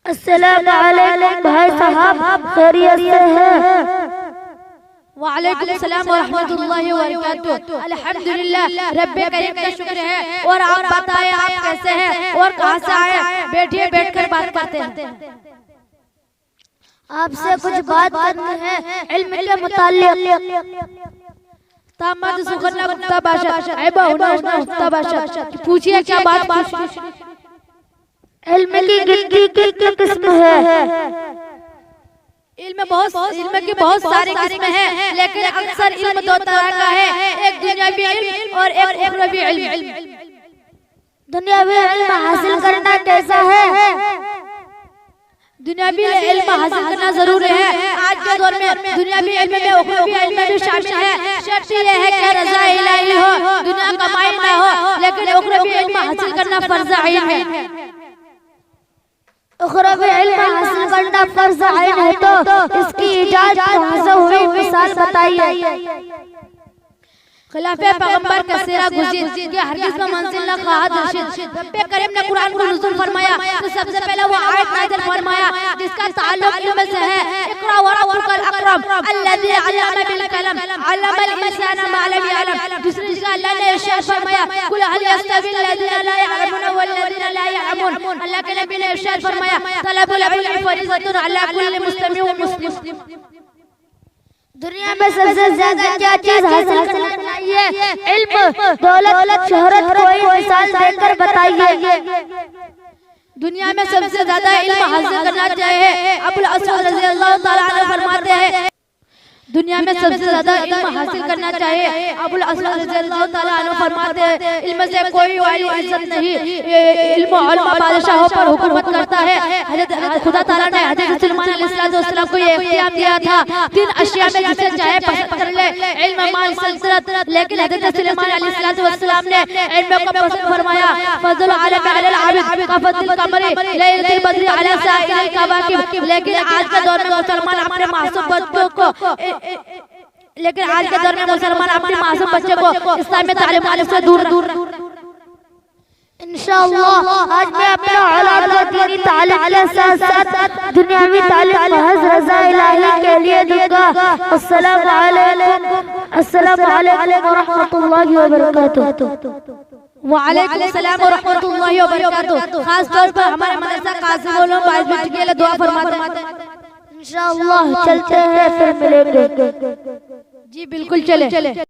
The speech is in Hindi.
अस्सलामु अलैकुम भाई साहब, खैरियत से हैं? वालेकुम सलाम व रहमतुल्लाहि व बरकातुहू। अल्हम्दुलिल्लाह, रब्बे करीम का शुक्र है। और आप बताएं, आप कैसे हैं और कहां से आए? बैठिए, बैठकर बात करते हैं। आपसे कुछ बात करनी है इल्म के मुताल्लिक। तामद सुखना गुप्ता बादशाह ऐबा हुना गुप्ता बादशाह, पूछिए क्या बात? इल्म की गिनती कितनी किस्म है? इल्म की बहुत सारी किस्में हैं, लेकिन अक्सर इल्म दो तरह का है, एक दुनियावी इल्म और एक उखरवी इल्म। दुनियावी इल्म हासिल करना कैसा है? दुनियावी इल्म हासिल करना जरूरी है। आज के दौर में दुनियावी इल्म में उखरवी इल्म भी शामिल है। शर्त यह है कि रज़ा इलाही हो, दुनिया कमाई ना हो, लेकिन उखरवी इल्म हासिल करना फर्ज आइन है। उखरवी इल्म हासिल करना फर्ज आइन है तो इसकी इजाजत कहां से हुई, मिसाल बताइए। खिलाफे पैगंबर का सेरा गुज़िर कि हरगिज़ में मंजिल न ख़वात रशीद। रब्बे करीम ने कुरान को नुज़ूल फरमाया तो सबसे पहले वो आयत नाज़िल फरमाया जिसका ताल्लुक इल्म से है। इक़रा व रब्बुकल अकरम अल्लज़ी अल्लम बिल कलम अल्लमल इंसाना मा लम यअलम। दूसरी जगह अल्लाह ने इरशाद फरमाया कुल हल यस्तवी अल्लज़ीना ला यअलमून वल्लज़ीना ला यअलमून। अल्लाह के नबी ने इरशाद फरमाया तलबुल इल्म फरीज़तुन अला कुल्लि मुस्लिम व मुस्लिम। दुनिया में सबसे ज्यादा क्या चीज हासिल करना चाहिए? इल्म, दौलत, शोहरत, कोई मिसाल देकर बताइए। दुनिया में सबसे ज्यादा इल्म हासिल करना चाहिए। अबुल असवद रज़ियल्लाहु ताला अन्हु फरमाते हैं दुनिया में सबसे ज्यादा इल्म हासिल करना चाहिए। अबुल असवद रज़ियल्लाहु ताला अन्हु फरमाते हैं इल्म से कोई वाली इज्जत नहीं, इल्म उलमा बादशाहों पर हुकूमत करता है। हज़रत खुदा ताला ने हज़रत सुलेमान अलैहिस्सलाम को ये इख्तियार दिया था 3 अशिया में जिसे चाहे पसंद कर ले, इल्म, माल, सल्तनत। लेकिन हज़रत सुलेमान अलैहिस्सलाम ने इल्म को पसंद फरमाया। फज़ल अलम अलल आबिद का फज़ल कमरी लैलतुल बद्र अला साइरिल कवाकिब। लेकिन आज के दौर में मुसलमान अपने मासूम बच्चों को इस्लामी तालीम से दूर इंशाअल्लाह आज मैं अपने औलाद को दीनी तालीम के साथ दुनियावी तालीम महज रज़ा इलाही के लिए दूंगा। अस्सलामु अलैकुम व रहमतुल्लाहि व बरकातुहू। वालेकुम सलाम व रहमतुल्लाहि व बरकातुहू। खास तौर पर हमारे मदरसा कासिम के लिए दुआ फरमाते हैं। इंशाअल्लाह चलते हैं, फिर मिलेंगे। जी बिल्कुल, चले।